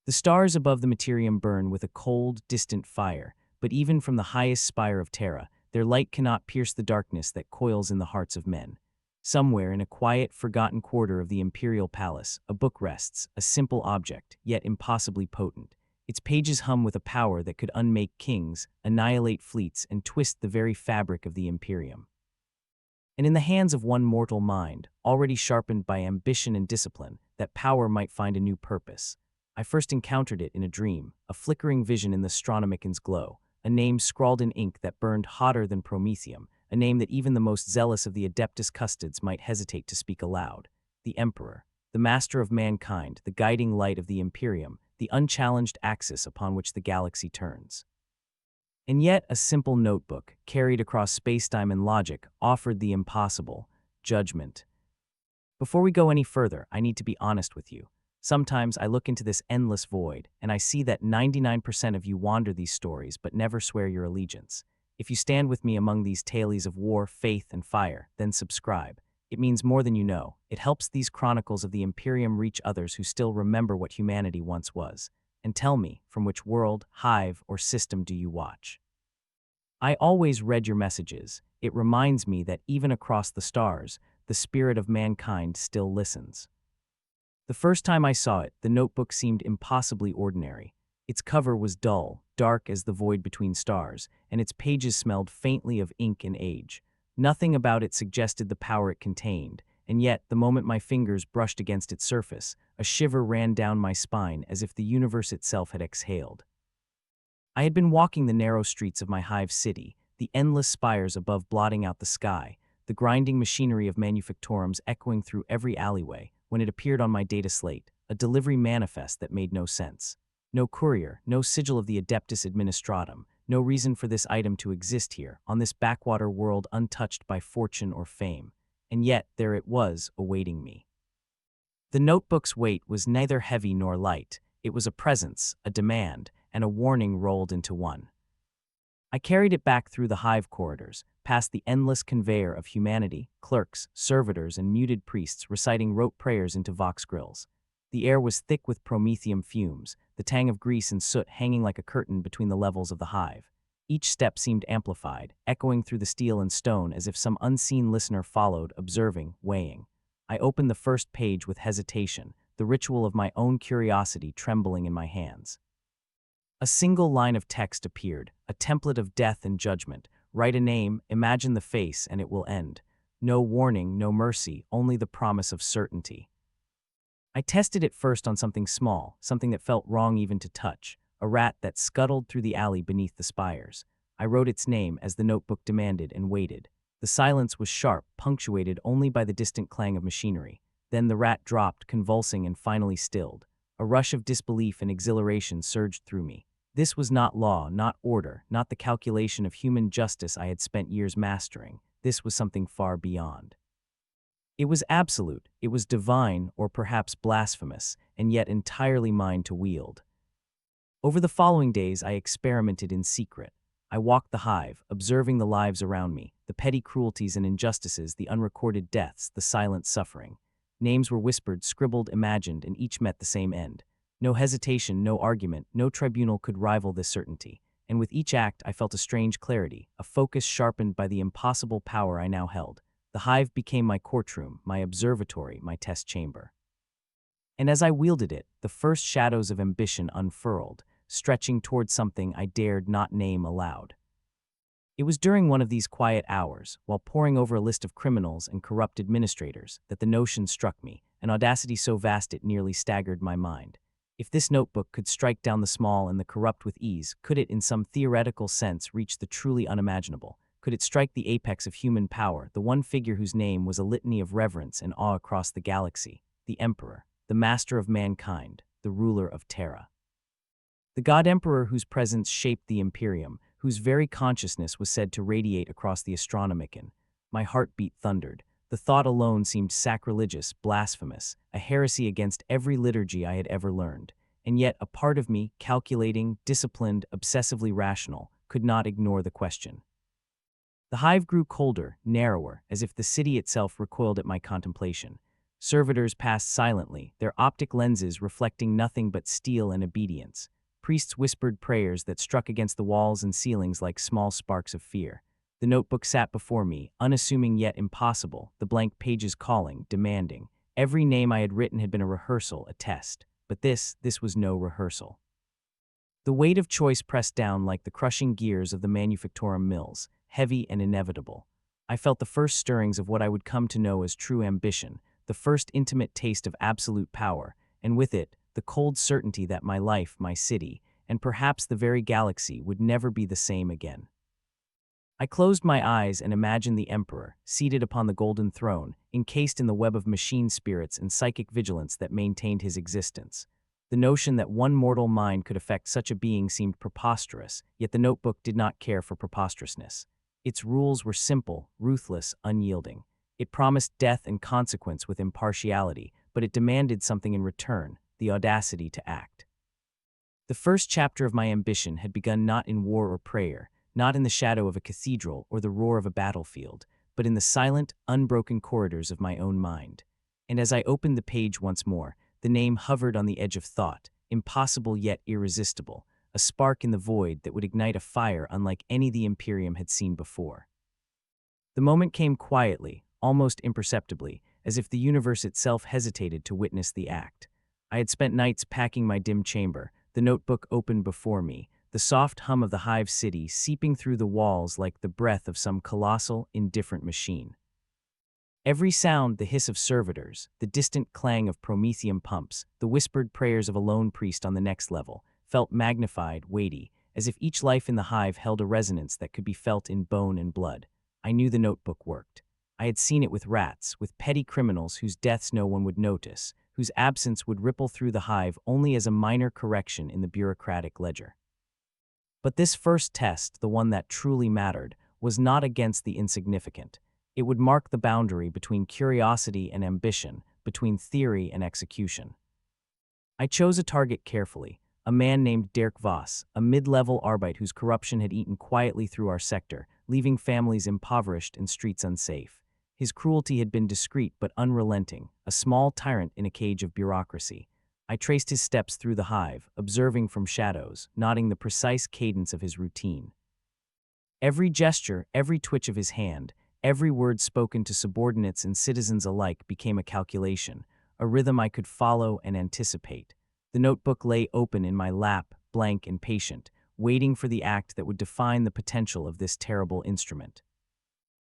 The stars above the Imperium burn with a cold, distant fire, but even from the highest spire of Terra, their light cannot pierce the darkness that coils in the hearts of men. Somewhere in a quiet, forgotten quarter of the Imperial Palace, a book rests, a simple object, yet impossibly potent. Its pages hum with a power that could unmake kings, annihilate fleets, and twist the very fabric of the Imperium. And in the hands of one mortal mind, already sharpened by ambition and discipline, that power might find a new purpose. I first encountered it in a dream, a flickering vision in the Astronomican's glow, a name scrawled in ink that burned hotter than promethium, a name that even the most zealous of the Adeptus Custodes might hesitate to speak aloud. The Emperor, the master of mankind, the guiding light of the Imperium, the unchallenged axis upon which the galaxy turns. And yet a simple notebook, carried across spacetime and logic, offered the impossible: judgment. Before we go any further, I need to be honest with you. Sometimes I look into this endless void, and I see that 99% of you wander these stories but never swear your allegiance. If you stand with me among these tales of war, faith, and fire, then subscribe. It means more than you know. It helps these chronicles of the Imperium reach others who still remember what humanity once was. And tell me, from which world, hive, or system do you watch? I always read your messages. It reminds me that even across the stars, the spirit of mankind still listens. The first time I saw it, the notebook seemed impossibly ordinary. Its cover was dull, dark as the void between stars, and its pages smelled faintly of ink and age. Nothing about it suggested the power it contained, and yet, the moment my fingers brushed against its surface, a shiver ran down my spine as if the universe itself had exhaled. I had been walking the narrow streets of my hive city, the endless spires above blotting out the sky, the grinding machinery of manufactorums echoing through every alleyway, when it appeared on my data slate, a delivery manifest that made no sense. No courier, no sigil of the Adeptus Administratum, no reason for this item to exist here, on this backwater world untouched by fortune or fame. And yet, there it was, awaiting me. The notebook's weight was neither heavy nor light. It was a presence, a demand, and a warning rolled into one. I carried it back through the hive corridors, past the endless conveyor of humanity, clerks, servitors, and muted priests reciting rote prayers into vox grills. The air was thick with promethium fumes, the tang of grease and soot hanging like a curtain between the levels of the hive. Each step seemed amplified, echoing through the steel and stone as if some unseen listener followed, observing, weighing. I opened the first page with hesitation, the ritual of my own curiosity trembling in my hands. A single line of text appeared, a template of death and judgment. Write a name, imagine the face, and it will end. No warning, no mercy, only the promise of certainty. I tested it first on something small, something that felt wrong even to touch, a rat that scuttled through the alley beneath the spires. I wrote its name as the notebook demanded and waited. The silence was sharp, punctuated only by the distant clang of machinery. Then the rat dropped, convulsing, and finally stilled. A rush of disbelief and exhilaration surged through me. This was not law, not order, not the calculation of human justice I had spent years mastering. This was something far beyond. It was absolute, it was divine, or perhaps blasphemous, and yet entirely mine to wield. Over the following days, I experimented in secret. I walked the hive, observing the lives around me, the petty cruelties and injustices, the unrecorded deaths, the silent suffering. Names were whispered, scribbled, imagined, and each met the same end. No hesitation, no argument, no tribunal could rival this certainty. And with each act, I felt a strange clarity, a focus sharpened by the impossible power I now held. The hive became my courtroom, my observatory, my test chamber. And as I wielded it, the first shadows of ambition unfurled, stretching toward something I dared not name aloud. It was during one of these quiet hours, while poring over a list of criminals and corrupt administrators, that the notion struck me, an audacity so vast it nearly staggered my mind. If this notebook could strike down the small and the corrupt with ease, could it in some theoretical sense reach the truly unimaginable? Could it strike the apex of human power, the one figure whose name was a litany of reverence and awe across the galaxy, the Emperor, the master of mankind, the ruler of Terra? The God-Emperor whose presence shaped the Imperium, whose very consciousness was said to radiate across the Astronomican. My heartbeat thundered. The thought alone seemed sacrilegious, blasphemous, a heresy against every liturgy I had ever learned. And yet a part of me, calculating, disciplined, obsessively rational, could not ignore the question. The hive grew colder, narrower, as if the city itself recoiled at my contemplation. Servitors passed silently, their optic lenses reflecting nothing but steel and obedience. Priests whispered prayers that struck against the walls and ceilings like small sparks of fear. The notebook sat before me, unassuming yet impossible, the blank pages calling, demanding. Every name I had written had been a rehearsal, a test. But this was no rehearsal. The weight of choice pressed down like the crushing gears of the manufactorum mills, heavy and inevitable. I felt the first stirrings of what I would come to know as true ambition, the first intimate taste of absolute power, and with it, the cold certainty that my life, my city, and perhaps the very galaxy would never be the same again. I closed my eyes and imagined the Emperor, seated upon the golden throne, encased in the web of machine spirits and psychic vigilance that maintained his existence. The notion that one mortal mind could affect such a being seemed preposterous, yet the notebook did not care for preposterousness. Its rules were simple, ruthless, unyielding. It promised death and consequence with impartiality, but it demanded something in return, the audacity to act. The first chapter of my ambition had begun not in war or prayer, not in the shadow of a cathedral or the roar of a battlefield, but in the silent, unbroken corridors of my own mind. And as I opened the page once more, the name hovered on the edge of thought, impossible yet irresistible, a spark in the void that would ignite a fire unlike any the Imperium had seen before. The moment came quietly, almost imperceptibly, as if the universe itself hesitated to witness the act. I had spent nights packing my dim chamber, the notebook open before me, the soft hum of the hive city seeping through the walls like the breath of some colossal, indifferent machine. Every sound, the hiss of servitors, the distant clang of promethium pumps, the whispered prayers of a lone priest on the next level, felt magnified, weighty, as if each life in the hive held a resonance that could be felt in bone and blood. I knew the notebook worked. I had seen it with rats, with petty criminals whose deaths no one would notice, whose absence would ripple through the hive only as a minor correction in the bureaucratic ledger. But this first test, the one that truly mattered, was not against the insignificant. It would mark the boundary between curiosity and ambition, between theory and execution. I chose a target carefully, a man named Dirk Voss, a mid-level Arbeit whose corruption had eaten quietly through our sector, leaving families impoverished and streets unsafe. His cruelty had been discreet but unrelenting, a small tyrant in a cage of bureaucracy. I traced his steps through the hive, observing from shadows, noting the precise cadence of his routine. Every gesture, every twitch of his hand, every word spoken to subordinates and citizens alike became a calculation, a rhythm I could follow and anticipate. The notebook lay open in my lap, blank and patient, waiting for the act that would define the potential of this terrible instrument.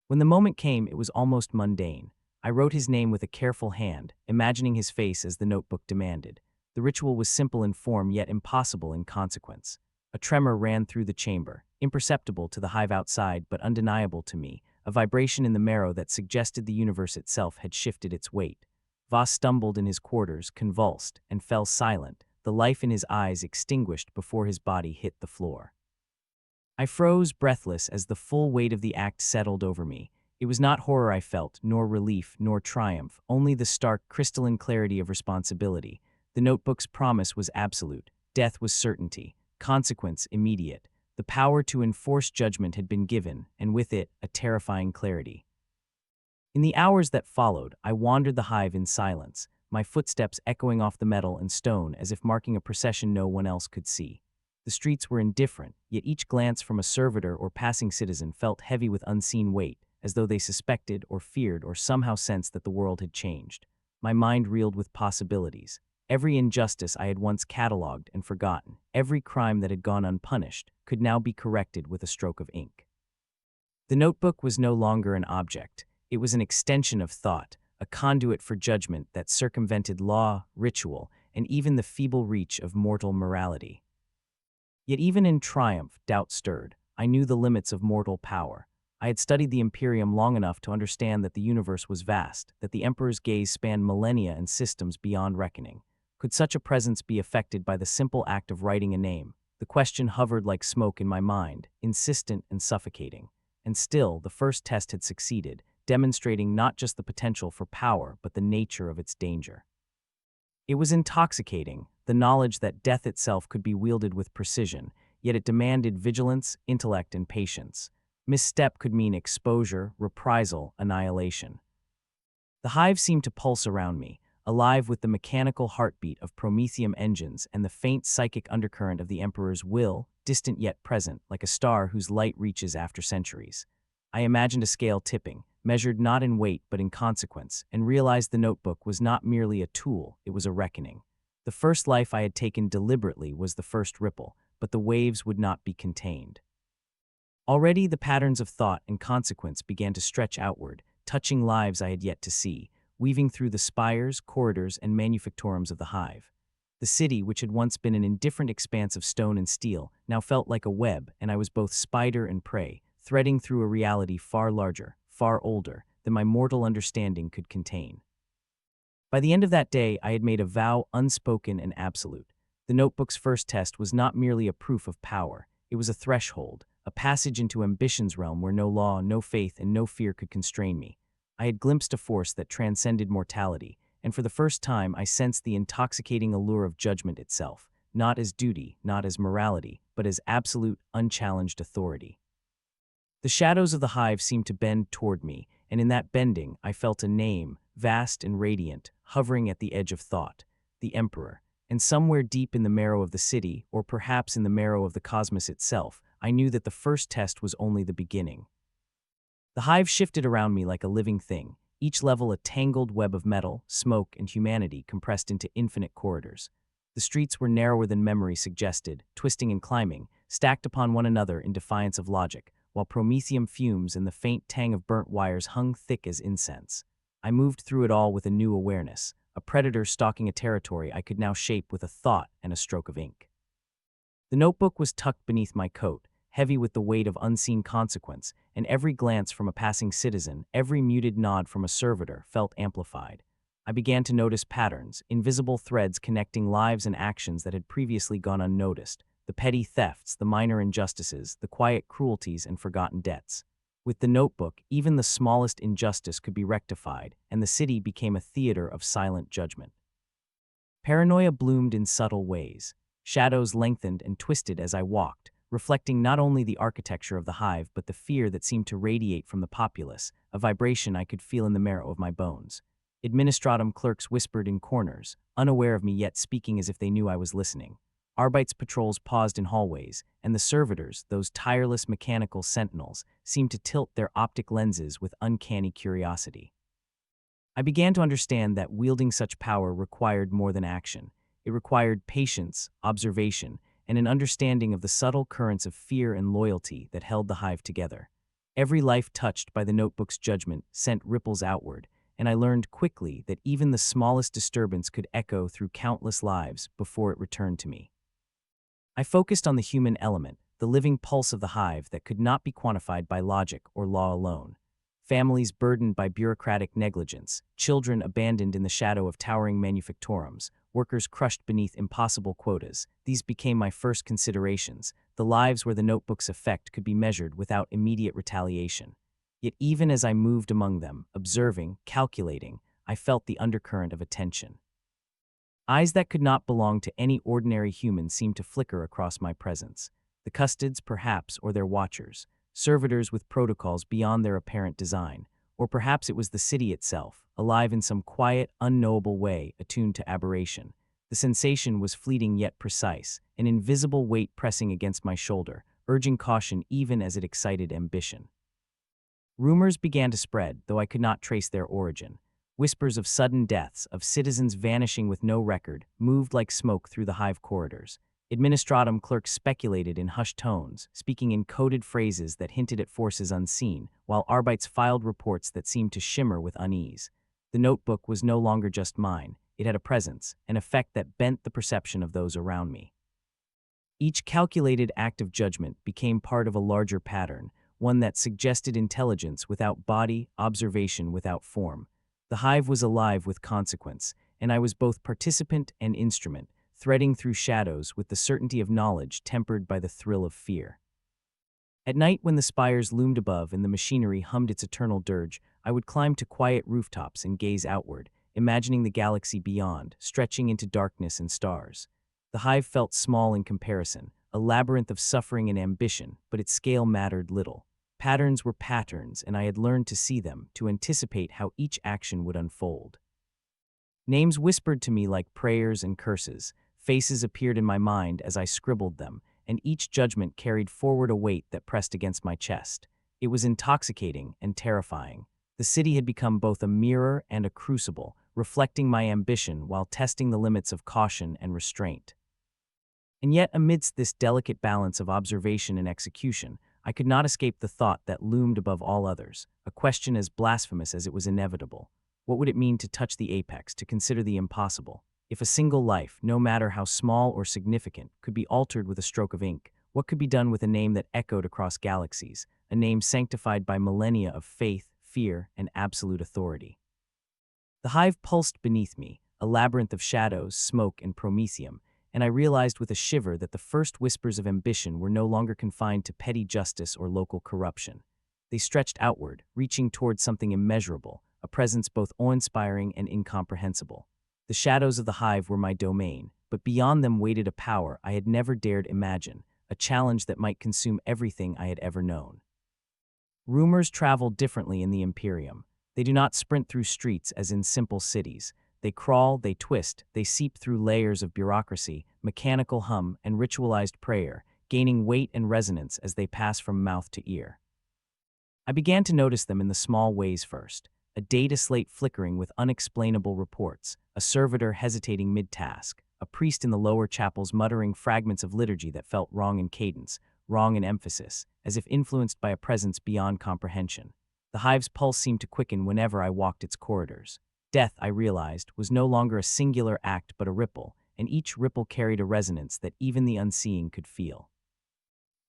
When the moment came, it was almost mundane. I wrote his name with a careful hand, imagining his face as the notebook demanded. The ritual was simple in form yet impossible in consequence. A tremor ran through the chamber, imperceptible to the hive outside but undeniable to me, a vibration in the marrow that suggested the universe itself had shifted its weight. Voss stumbled in his quarters, convulsed, and fell silent, the life in his eyes extinguished before his body hit the floor. I froze, breathless, as the full weight of the act settled over me. It was not horror I felt, nor relief, nor triumph, only the stark, crystalline clarity of responsibility. The notebook's promise was absolute. Death was certainty, consequence immediate. The power to enforce judgment had been given, and with it, a terrifying clarity. In the hours that followed, I wandered the hive in silence, my footsteps echoing off the metal and stone as if marking a procession no one else could see. The streets were indifferent, yet each glance from a servitor or passing citizen felt heavy with unseen weight, as though they suspected or feared or somehow sensed that the world had changed. My mind reeled with possibilities. Every injustice I had once catalogued and forgotten, every crime that had gone unpunished, could now be corrected with a stroke of ink. The notebook was no longer an object. It was an extension of thought, a conduit for judgment that circumvented law, ritual, and even the feeble reach of mortal morality. Yet even in triumph, doubt stirred. I knew the limits of mortal power. I had studied the Imperium long enough to understand that the universe was vast, that the Emperor's gaze spanned millennia and systems beyond reckoning. Could such a presence be affected by the simple act of writing a name? The question hovered like smoke in my mind, insistent and suffocating. And still, the first test had succeeded, demonstrating not just the potential for power, but the nature of its danger. It was intoxicating, the knowledge that death itself could be wielded with precision, yet it demanded vigilance, intellect, and patience. Misstep could mean exposure, reprisal, annihilation. The hive seemed to pulse around me, alive with the mechanical heartbeat of Prometheum engines and the faint psychic undercurrent of the Emperor's will, distant yet present, like a star whose light reaches after centuries. I imagined a scale tipping, measured not in weight but in consequence, and realized the notebook was not merely a tool, it was a reckoning. The first life I had taken deliberately was the first ripple, but the waves would not be contained. Already the patterns of thought and consequence began to stretch outward, touching lives I had yet to see, weaving through the spires, corridors, and manufactorums of the hive. The city, which had once been an indifferent expanse of stone and steel, now felt like a web, and I was both spider and prey, threading through a reality far larger, far older, than my mortal understanding could contain. By the end of that day, I had made a vow unspoken and absolute. The notebook's first test was not merely a proof of power, it was a threshold, a passage into ambition's realm where no law, no faith, and no fear could constrain me. I had glimpsed a force that transcended mortality, and for the first time I sensed the intoxicating allure of judgment itself, not as duty, not as morality, but as absolute, unchallenged authority. The shadows of the hive seemed to bend toward me, and in that bending I felt a name, vast and radiant, hovering at the edge of thought, the Emperor, and somewhere deep in the marrow of the city, or perhaps in the marrow of the cosmos itself, I knew that the first test was only the beginning. The hive shifted around me like a living thing, each level a tangled web of metal, smoke, and humanity compressed into infinite corridors. The streets were narrower than memory suggested, twisting and climbing, stacked upon one another in defiance of logic, while promethium fumes and the faint tang of burnt wires hung thick as incense. I moved through it all with a new awareness, a predator stalking a territory I could now shape with a thought and a stroke of ink. The notebook was tucked beneath my coat, heavy with the weight of unseen consequence, and every glance from a passing citizen, every muted nod from a servitor felt amplified. I began to notice patterns, invisible threads connecting lives and actions that had previously gone unnoticed, the petty thefts, the minor injustices, the quiet cruelties and forgotten debts. With the notebook, even the smallest injustice could be rectified, and the city became a theater of silent judgment. Paranoia bloomed in subtle ways. Shadows lengthened and twisted as I walked, reflecting not only the architecture of the hive but the fear that seemed to radiate from the populace, a vibration I could feel in the marrow of my bones. Administratum clerks whispered in corners, unaware of me yet speaking as if they knew I was listening. Arbeits patrols paused in hallways, and the servitors, those tireless mechanical sentinels, seemed to tilt their optic lenses with uncanny curiosity. I began to understand that wielding such power required more than action. It required patience, observation, and an understanding of the subtle currents of fear and loyalty that held the hive together. Every life touched by the notebook's judgment sent ripples outward, and I learned quickly that even the smallest disturbance could echo through countless lives before it returned to me. I focused on the human element, the living pulse of the hive that could not be quantified by logic or law alone. Families burdened by bureaucratic negligence, children abandoned in the shadow of towering manufactorums, workers crushed beneath impossible quotas, these became my first considerations, the lives where the notebook's effect could be measured without immediate retaliation. Yet even as I moved among them, observing, calculating, I felt the undercurrent of attention. Eyes that could not belong to any ordinary human seemed to flicker across my presence. The Custodes, perhaps, or their watchers, servitors with protocols beyond their apparent design, or perhaps it was the city itself, alive in some quiet, unknowable way, attuned to aberration. The sensation was fleeting yet precise, an invisible weight pressing against my shoulder, urging caution even as it excited ambition. Rumors began to spread, though I could not trace their origin. Whispers of sudden deaths, of citizens vanishing with no record, moved like smoke through the hive corridors. Administratum clerks speculated in hushed tones, speaking in coded phrases that hinted at forces unseen, while Arbeits filed reports that seemed to shimmer with unease. The notebook was no longer just mine. It had a presence, an effect that bent the perception of those around me. Each calculated act of judgment became part of a larger pattern, one that suggested intelligence without body, observation without form. The hive was alive with consequence, and I was both participant and instrument, threading through shadows with the certainty of knowledge tempered by the thrill of fear. At night, when the spires loomed above and the machinery hummed its eternal dirge, I would climb to quiet rooftops and gaze outward, imagining the galaxy beyond, stretching into darkness and stars. The hive felt small in comparison, a labyrinth of suffering and ambition, but its scale mattered little. Patterns were patterns, and I had learned to see them, to anticipate how each action would unfold. Names whispered to me like prayers and curses, faces appeared in my mind as I scribbled them, and each judgment carried forward a weight that pressed against my chest. It was intoxicating and terrifying. The city had become both a mirror and a crucible, reflecting my ambition while testing the limits of caution and restraint. And yet, amidst this delicate balance of observation and execution, I could not escape the thought that loomed above all others, a question as blasphemous as it was inevitable. What would it mean to touch the apex, to consider the impossible? If a single life, no matter how small or significant, could be altered with a stroke of ink, what could be done with a name that echoed across galaxies, a name sanctified by millennia of faith, fear, and absolute authority? The hive pulsed beneath me, a labyrinth of shadows, smoke, and promethium, and I realized with a shiver that the first whispers of ambition were no longer confined to petty justice or local corruption. They stretched outward, reaching toward something immeasurable, a presence both awe-inspiring and incomprehensible. The shadows of the hive were my domain, but beyond them waited a power I had never dared imagine, a challenge that might consume everything I had ever known. Rumors travel differently in the Imperium. They do not sprint through streets as in simple cities. They crawl, they twist, they seep through layers of bureaucracy, mechanical hum, and ritualized prayer, gaining weight and resonance as they pass from mouth to ear. I began to notice them in the small ways first. A data slate flickering with unexplainable reports, a servitor hesitating mid-task, a priest in the lower chapels muttering fragments of liturgy that felt wrong in cadence, wrong in emphasis, as if influenced by a presence beyond comprehension. The hive's pulse seemed to quicken whenever I walked its corridors. Death, I realized, was no longer a singular act but a ripple, and each ripple carried a resonance that even the unseeing could feel.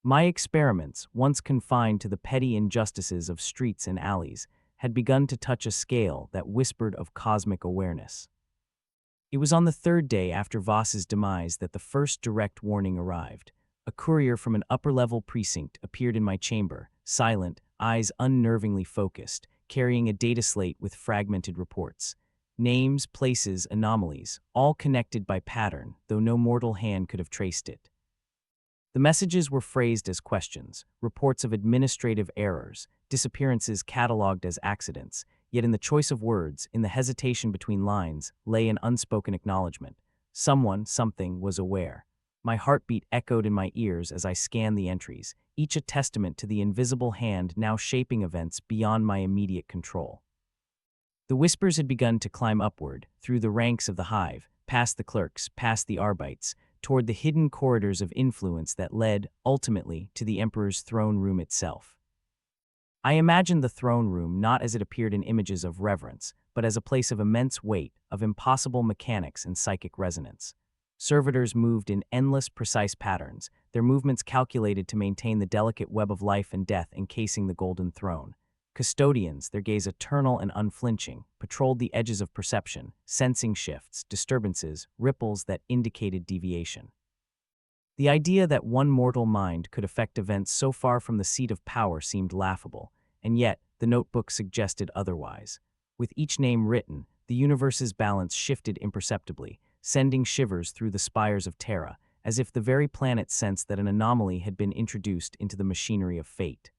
My experiments, once confined to the petty injustices of streets and alleys, had begun to touch a scale that whispered of cosmic awareness. It was on the third day after Voss's demise that the first direct warning arrived. A courier from an upper-level precinct appeared in my chamber, silent, eyes unnervingly focused, carrying a data slate with fragmented reports. Names, places, anomalies, all connected by pattern, though no mortal hand could have traced it. The messages were phrased as questions, reports of administrative errors, disappearances catalogued as accidents, yet in the choice of words, in the hesitation between lines, lay an unspoken acknowledgement. Someone, something, was aware. My heartbeat echoed in my ears as I scanned the entries, each a testament to the invisible hand now shaping events beyond my immediate control. The whispers had begun to climb upward, through the ranks of the hive, past the clerks, past the arbites, toward the hidden corridors of influence that led, ultimately, to the Emperor's throne room itself. I imagined the throne room not as it appeared in images of reverence, but as a place of immense weight, of impossible mechanics and psychic resonance. Servitors moved in endless, precise patterns, their movements calculated to maintain the delicate web of life and death encasing the golden throne. Custodians, their gaze eternal and unflinching, patrolled the edges of perception, sensing shifts, disturbances, ripples that indicated deviation. The idea that one mortal mind could affect events so far from the seat of power seemed laughable, and yet the notebook suggested otherwise. With each name written, the universe's balance shifted imperceptibly, sending shivers through the spires of Terra, as if the very planet sensed that an anomaly had been introduced into the machinery of fate.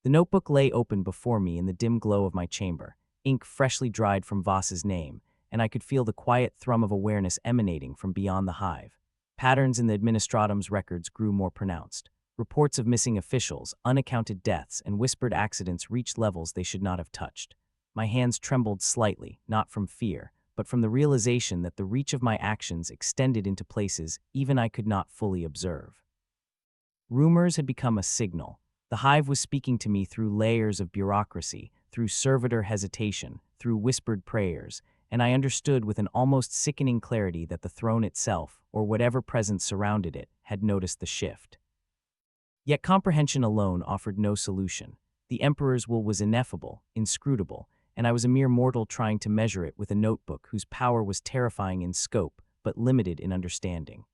The notebook lay open before me in the dim glow of my chamber, ink freshly dried from Voss's name, and I could feel the quiet thrum of awareness emanating from beyond the hive. Patterns in the administratum's records grew more pronounced. Reports of missing officials, unaccounted deaths, and whispered accidents reached levels they should not have touched. My hands trembled slightly, not from fear, but from the realization that the reach of my actions extended into places even I could not fully observe. Rumors had become a signal. The hive was speaking to me through layers of bureaucracy, through servitor hesitation, through whispered prayers, and I understood with an almost sickening clarity that the throne itself, or whatever presence surrounded it, had noticed the shift. Yet comprehension alone offered no solution. The Emperor's will was ineffable, inscrutable, and I was a mere mortal trying to measure it with a notebook whose power was terrifying in scope, but limited in understanding.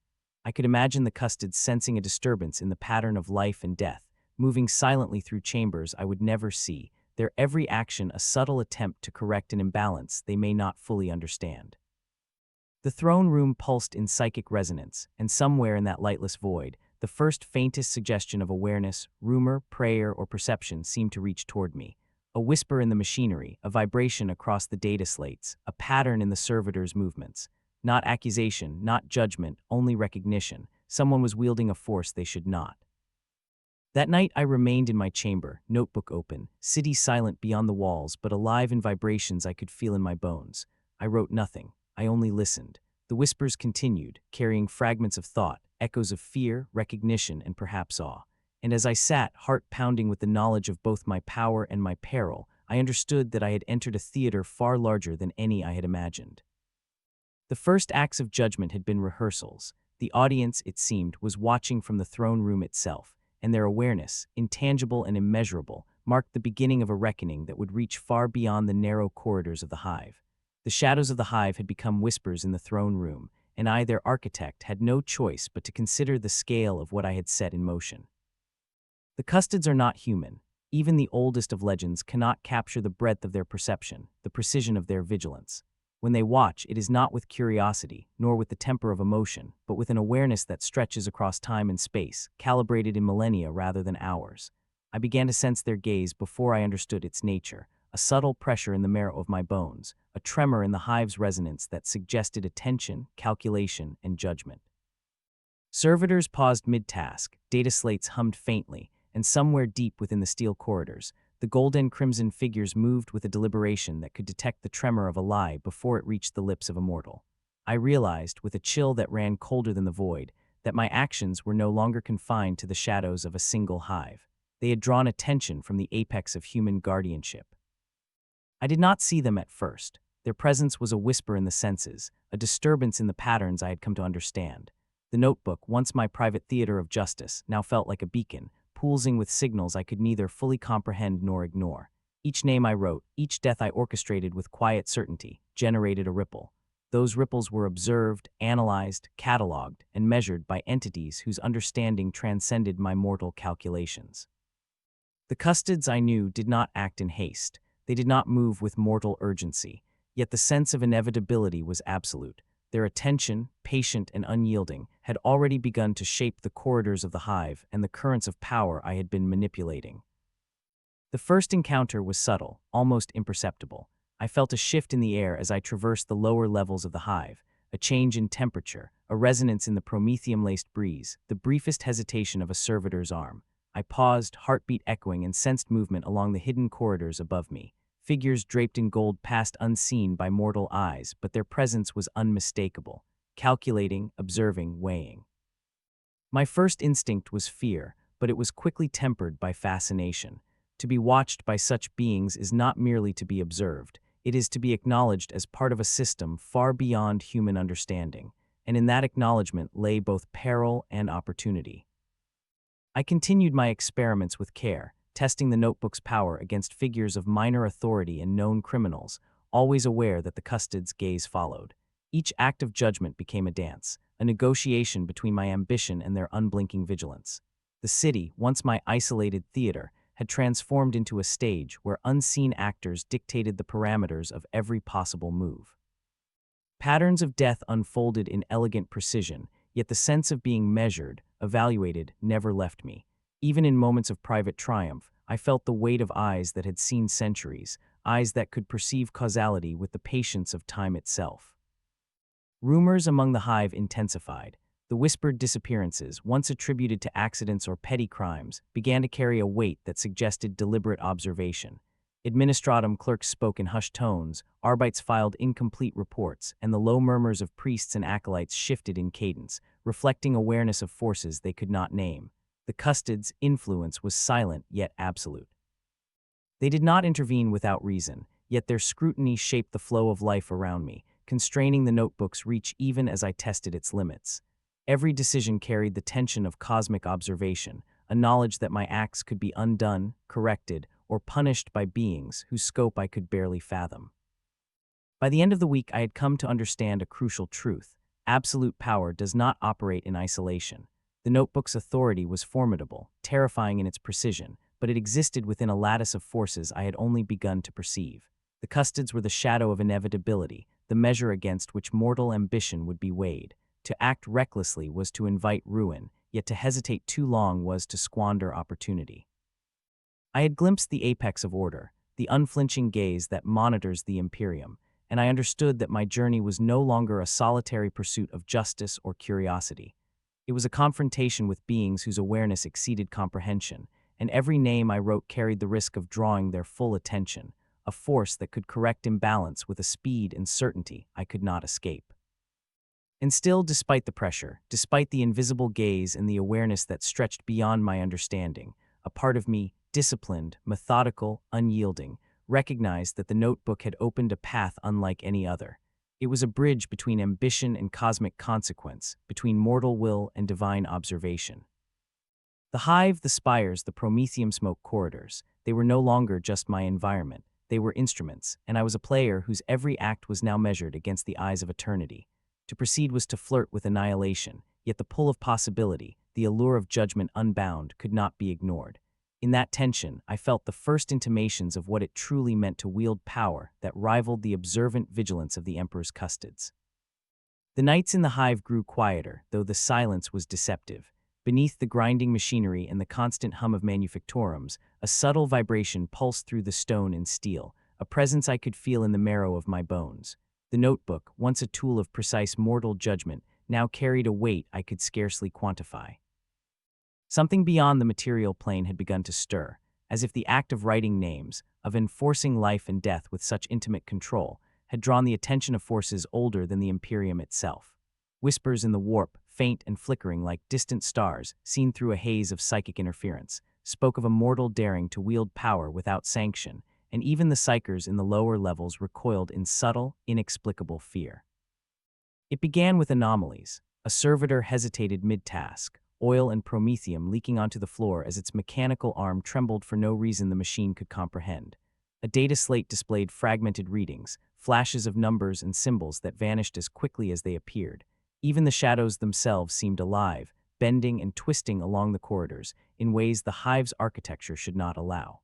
I could imagine the Custodes sensing a disturbance in the pattern of life and death, moving silently through chambers I would never see, their every action a subtle attempt to correct an imbalance they may not fully understand. The throne room pulsed in psychic resonance, and somewhere in that lightless void, the first faintest suggestion of awareness, rumor, prayer, or perception seemed to reach toward me. A whisper in the machinery, a vibration across the data slates, a pattern in the servitor's movements. Not accusation, not judgment, only recognition. Someone was wielding a force they should not. That night I remained in my chamber, notebook open, city silent beyond the walls but alive in vibrations I could feel in my bones. I wrote nothing. I only listened. The whispers continued, carrying fragments of thought, echoes of fear, recognition, and perhaps awe. And as I sat, heart pounding with the knowledge of both my power and my peril, I understood that I had entered a theater far larger than any I had imagined. The first acts of judgment had been rehearsals. The audience, it seemed, was watching from the throne room itself, and their awareness, intangible and immeasurable, marked the beginning of a reckoning that would reach far beyond the narrow corridors of the hive. The shadows of the hive had become whispers in the throne room, and I, their architect, had no choice but to consider the scale of what I had set in motion. The Custodes are not human. Even the oldest of legends cannot capture the breadth of their perception, the precision of their vigilance. When they watch, it is not with curiosity, nor with the temper of emotion, but with an awareness that stretches across time and space, calibrated in millennia rather than hours. I began to sense their gaze before I understood its nature, a subtle pressure in the marrow of my bones, a tremor in the hive's resonance that suggested attention, calculation, and judgment. Servitors paused mid-task, data slates hummed faintly, and somewhere deep within the steel corridors, the golden crimson figures moved with a deliberation that could detect the tremor of a lie before it reached the lips of a mortal. I realized, with a chill that ran colder than the void, that my actions were no longer confined to the shadows of a single hive. They had drawn attention from the apex of human guardianship. I did not see them at first. Their presence was a whisper in the senses, a disturbance in the patterns I had come to understand. The notebook, once my private theater of justice, now felt like a beacon, pulsing with signals I could neither fully comprehend nor ignore. Each name I wrote, each death I orchestrated with quiet certainty, generated a ripple. Those ripples were observed, analyzed, cataloged, and measured by entities whose understanding transcended my mortal calculations. The Custodes, I knew, did not act in haste. They did not move with mortal urgency, yet the sense of inevitability was absolute. Their attention, patient and unyielding, had already begun to shape the corridors of the hive and the currents of power I had been manipulating. The first encounter was subtle, almost imperceptible. I felt a shift in the air as I traversed the lower levels of the hive, a change in temperature, a resonance in the promethium-laced breeze, the briefest hesitation of a servitor's arm. I paused, heartbeat echoing, and sensed movement along the hidden corridors above me. Figures draped in gold passed unseen by mortal eyes, but their presence was unmistakable, calculating, observing, weighing. My first instinct was fear, but it was quickly tempered by fascination. To be watched by such beings is not merely to be observed, it is to be acknowledged as part of a system far beyond human understanding, and in that acknowledgement lay both peril and opportunity. I continued my experiments with care, testing the notebook's power against figures of minor authority and known criminals, always aware that the Custodes' gaze followed. Each act of judgment became a dance, a negotiation between my ambition and their unblinking vigilance. The city, once my isolated theater, had transformed into a stage where unseen actors dictated the parameters of every possible move. Patterns of death unfolded in elegant precision, yet the sense of being measured, evaluated, never left me. Even in moments of private triumph, I felt the weight of eyes that had seen centuries, eyes that could perceive causality with the patience of time itself. Rumors among the hive intensified. The whispered disappearances, once attributed to accidents or petty crimes, began to carry a weight that suggested deliberate observation. Administratum clerks spoke in hushed tones, arbites filed incomplete reports, and the low murmurs of priests and acolytes shifted in cadence, reflecting awareness of forces they could not name. The Custodes' influence was silent yet absolute. They did not intervene without reason, yet their scrutiny shaped the flow of life around me, constraining the notebook's reach even as I tested its limits. Every decision carried the tension of cosmic observation, a knowledge that my acts could be undone, corrected, or punished by beings whose scope I could barely fathom. By the end of the week, I had come to understand a crucial truth. Absolute power does not operate in isolation. The notebook's authority was formidable, terrifying in its precision, but it existed within a lattice of forces I had only begun to perceive. The Custodes were the shadow of inevitability, the measure against which mortal ambition would be weighed. To act recklessly was to invite ruin, yet to hesitate too long was to squander opportunity. I had glimpsed the apex of order, the unflinching gaze that monitors the Imperium, and I understood that my journey was no longer a solitary pursuit of justice or curiosity. It was a confrontation with beings whose awareness exceeded comprehension, and every name I wrote carried the risk of drawing their full attention, a force that could correct imbalance with a speed and certainty I could not escape. And still, despite the pressure, despite the invisible gaze and the awareness that stretched beyond my understanding, a part of me, disciplined, methodical, unyielding, recognized that the notebook had opened a path unlike any other. It was a bridge between ambition and cosmic consequence, between mortal will and divine observation. The hive, the spires, the Prometheum smoke corridors, they were no longer just my environment, they were instruments, and I was a player whose every act was now measured against the eyes of eternity. To proceed was to flirt with annihilation, yet the pull of possibility, the allure of judgment unbound, could not be ignored. In that tension, I felt the first intimations of what it truly meant to wield power that rivaled the observant vigilance of the Emperor's Custodes. The nights in the hive grew quieter, though the silence was deceptive. Beneath the grinding machinery and the constant hum of manufactorums, a subtle vibration pulsed through the stone and steel, a presence I could feel in the marrow of my bones. The notebook, once a tool of precise mortal judgment, now carried a weight I could scarcely quantify. Something beyond the material plane had begun to stir, as if the act of writing names, of enforcing life and death with such intimate control, had drawn the attention of forces older than the Imperium itself. Whispers in the warp, faint and flickering like distant stars seen through a haze of psychic interference, spoke of a mortal daring to wield power without sanction, and even the psychers in the lower levels recoiled in subtle, inexplicable fear. It began with anomalies. A servitor hesitated mid-task, oil and promethium leaking onto the floor as its mechanical arm trembled for no reason the machine could comprehend. A data slate displayed fragmented readings, flashes of numbers and symbols that vanished as quickly as they appeared. Even the shadows themselves seemed alive, bending and twisting along the corridors in ways the hive's architecture should not allow.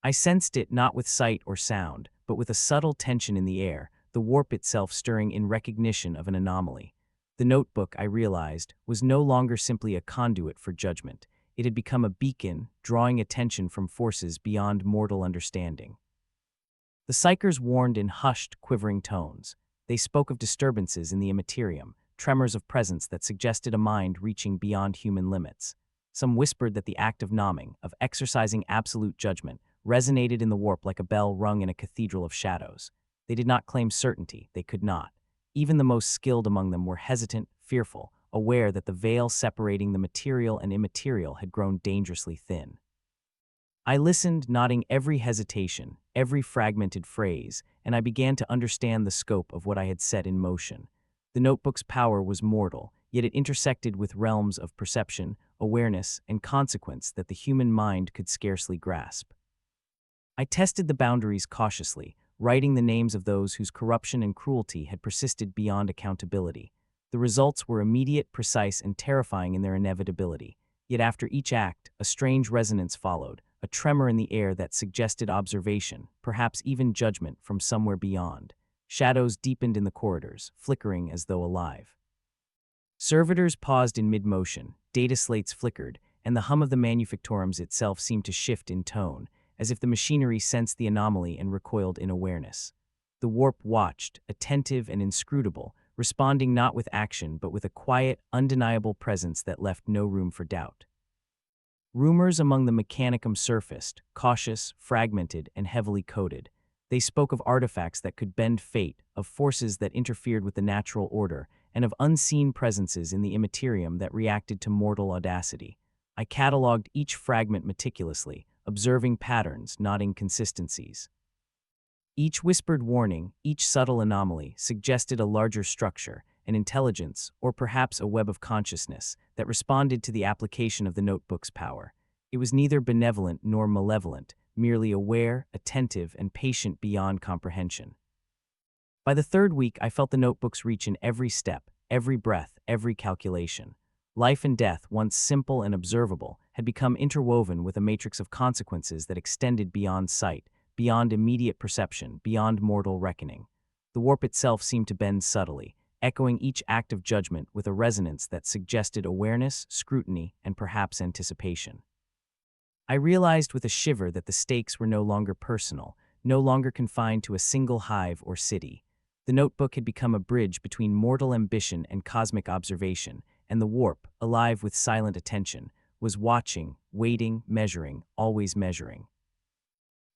I sensed it not with sight or sound, but with a subtle tension in the air, the warp itself stirring in recognition of an anomaly. The notebook, I realized, was no longer simply a conduit for judgment. It had become a beacon, drawing attention from forces beyond mortal understanding. The psychers warned in hushed, quivering tones. They spoke of disturbances in the immaterium, tremors of presence that suggested a mind reaching beyond human limits. Some whispered that the act of nomming, of exercising absolute judgment, resonated in the warp like a bell rung in a cathedral of shadows. They did not claim certainty, they could not. Even the most skilled among them were hesitant, fearful, aware that the veil separating the material and immaterial had grown dangerously thin. I listened, nodding every hesitation, every fragmented phrase, and I began to understand the scope of what I had set in motion. The notebook's power was mortal, yet it intersected with realms of perception, awareness, and consequence that the human mind could scarcely grasp. I tested the boundaries cautiously, writing the names of those whose corruption and cruelty had persisted beyond accountability. The results were immediate, precise, and terrifying in their inevitability. Yet after each act, a strange resonance followed, a tremor in the air that suggested observation, perhaps even judgment from somewhere beyond. Shadows deepened in the corridors, flickering as though alive. Servitors paused in mid-motion, data slates flickered, and the hum of the manufactorums itself seemed to shift in tone, as if the machinery sensed the anomaly and recoiled in awareness. The warp watched, attentive and inscrutable, responding not with action but with a quiet, undeniable presence that left no room for doubt. Rumors among the mechanicum surfaced, cautious, fragmented, and heavily coded. They spoke of artifacts that could bend fate, of forces that interfered with the natural order, and of unseen presences in the immaterium that reacted to mortal audacity. I catalogued each fragment meticulously, observing patterns, not inconsistencies. Each whispered warning, each subtle anomaly, suggested a larger structure, an intelligence, or perhaps a web of consciousness that responded to the application of the notebook's power. It was neither benevolent nor malevolent, merely aware, attentive, and patient beyond comprehension. By the third week, I felt the notebook's reach in every step, every breath, every calculation. Life and death, once simple and observable, had become interwoven with a matrix of consequences that extended beyond sight, beyond immediate perception, beyond mortal reckoning. The warp itself seemed to bend subtly, echoing each act of judgment with a resonance that suggested awareness, scrutiny, and perhaps anticipation. I realized with a shiver that the stakes were no longer personal, no longer confined to a single hive or city. The notebook had become a bridge between mortal ambition and cosmic observation, and the warp, alive with silent attention, was watching, waiting, measuring, always measuring.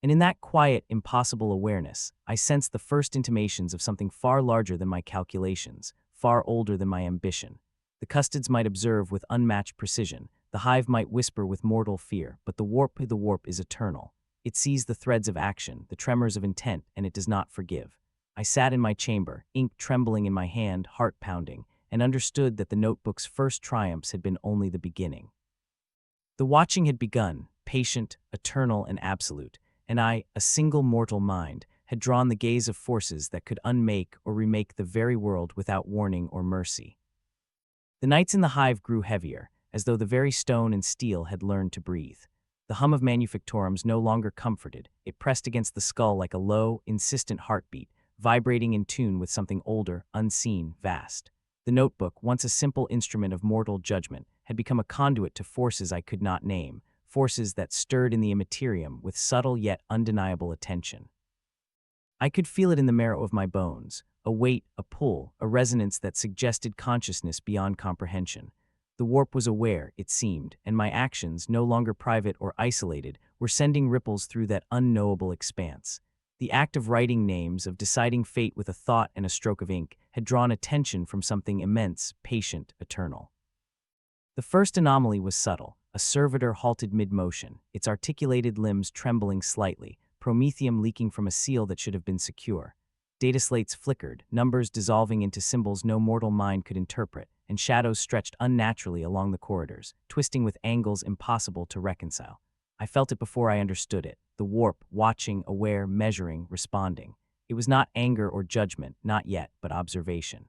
And in that quiet, impossible awareness, I sensed the first intimations of something far larger than my calculations, far older than my ambition. The Custodes might observe with unmatched precision, the hive might whisper with mortal fear, but the warp is eternal. It sees the threads of action, the tremors of intent, and it does not forgive. I sat in my chamber, ink trembling in my hand, heart pounding, and understood that the notebook's first triumphs had been only the beginning. The watching had begun, patient, eternal, and absolute, and I, a single mortal mind, had drawn the gaze of forces that could unmake or remake the very world without warning or mercy. The nights in the hive grew heavier, as though the very stone and steel had learned to breathe. The hum of manufactorums no longer comforted. It pressed against the skull like a low, insistent heartbeat, vibrating in tune with something older, unseen, vast. The notebook, once a simple instrument of mortal judgment, had become a conduit to forces I could not name, forces that stirred in the Imperium with subtle yet undeniable attention. I could feel it in the marrow of my bones, a weight, a pull, a resonance that suggested consciousness beyond comprehension. The warp was aware, it seemed, and my actions, no longer private or isolated, were sending ripples through that unknowable expanse. The act of writing names, of deciding fate with a thought and a stroke of ink, had drawn attention from something immense, patient, eternal. The first anomaly was subtle. A servitor halted mid-motion, its articulated limbs trembling slightly, promethium leaking from a seal that should have been secure. Data slates flickered, numbers dissolving into symbols no mortal mind could interpret, and shadows stretched unnaturally along the corridors, twisting with angles impossible to reconcile. I felt it before I understood it, the warp, watching, aware, measuring, responding. It was not anger or judgment, not yet, but observation.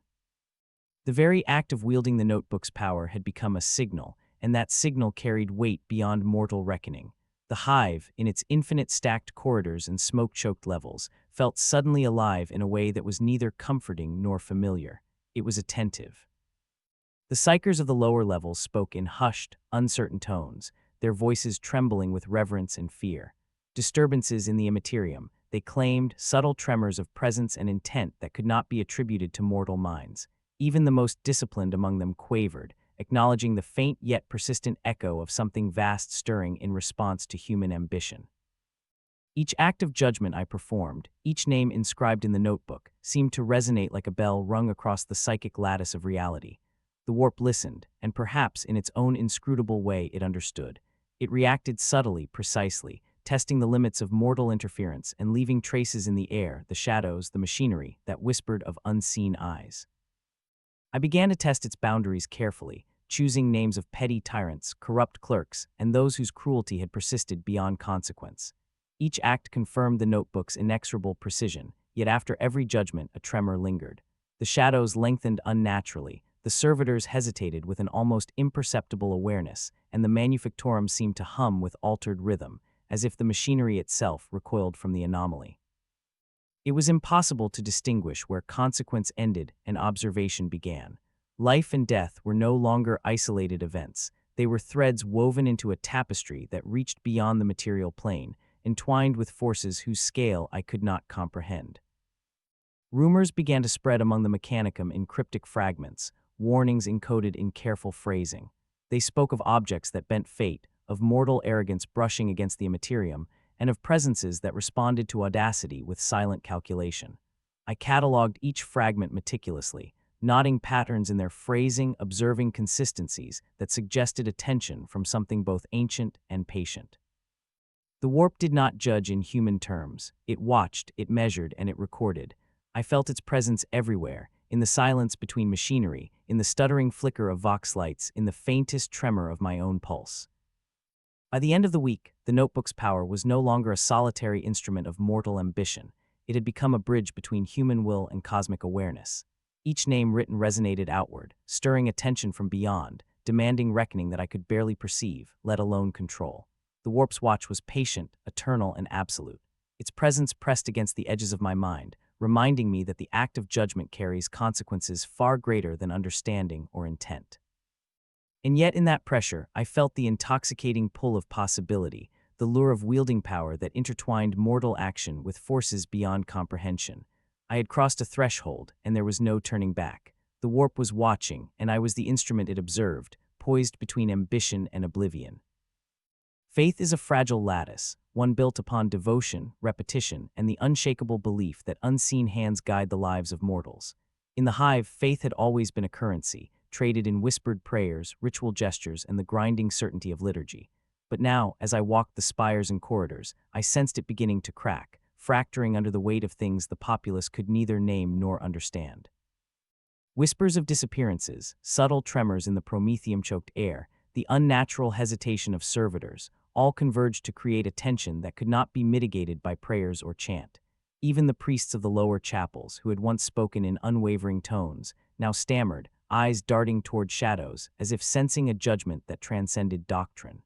The very act of wielding the notebook's power had become a signal, and that signal carried weight beyond mortal reckoning. The hive, in its infinite stacked corridors and smoke-choked levels, felt suddenly alive in a way that was neither comforting nor familiar. It was attentive. The psychers of the lower levels spoke in hushed, uncertain tones, their voices trembling with reverence and fear. Disturbances in the Imperium, they claimed, subtle tremors of presence and intent that could not be attributed to mortal minds. Even the most disciplined among them quavered, acknowledging the faint yet persistent echo of something vast stirring in response to human ambition. Each act of judgment I performed, each name inscribed in the notebook, seemed to resonate like a bell rung across the psychic lattice of reality. The warp listened, and perhaps in its own inscrutable way it understood. It reacted subtly, precisely, testing the limits of mortal interference and leaving traces in the air, the shadows, the machinery, that whispered of unseen eyes. I began to test its boundaries carefully, choosing names of petty tyrants, corrupt clerks, and those whose cruelty had persisted beyond consequence. Each act confirmed the notebook's inexorable precision, yet after every judgment a tremor lingered. The shadows lengthened unnaturally, the servitors hesitated with an almost imperceptible awareness, and the manufactorum seemed to hum with altered rhythm, as if the machinery itself recoiled from the anomaly. It was impossible to distinguish where consequence ended and observation began. Life and death were no longer isolated events. They were threads woven into a tapestry that reached beyond the material plane, entwined with forces whose scale I could not comprehend. Rumors began to spread among the Mechanicum in cryptic fragments, warnings encoded in careful phrasing. They spoke of objects that bent fate, of mortal arrogance brushing against the Imperium, and of presences that responded to audacity with silent calculation. I catalogued each fragment meticulously, noting patterns in their phrasing, observing consistencies that suggested attention from something both ancient and patient. The warp did not judge in human terms. It watched, it measured, and it recorded. I felt its presence everywhere, in the silence between machinery, in the stuttering flicker of vox lights, in the faintest tremor of my own pulse. By the end of the week, the notebook's power was no longer a solitary instrument of mortal ambition. It had become a bridge between human will and cosmic awareness. Each name written resonated outward, stirring attention from beyond, demanding reckoning that I could barely perceive, let alone control. The warp's watch was patient, eternal, and absolute. Its presence pressed against the edges of my mind, reminding me that the act of judgment carries consequences far greater than understanding or intent. And yet in that pressure, I felt the intoxicating pull of possibility, the lure of wielding power that intertwined mortal action with forces beyond comprehension. I had crossed a threshold, and there was no turning back. The warp was watching, and I was the instrument it observed, poised between ambition and oblivion. Faith is a fragile lattice, one built upon devotion, repetition, and the unshakable belief that unseen hands guide the lives of mortals. In the hive, faith had always been a currency, traded in whispered prayers, ritual gestures, and the grinding certainty of liturgy. But now, as I walked the spires and corridors, I sensed it beginning to crack, fracturing under the weight of things the populace could neither name nor understand. Whispers of disappearances, subtle tremors in the promethium-choked air, the unnatural hesitation of servitors, all converged to create a tension that could not be mitigated by prayers or chant. Even the priests of the lower chapels, who had once spoken in unwavering tones, now stammered, eyes darting toward shadows, as if sensing a judgment that transcended doctrine.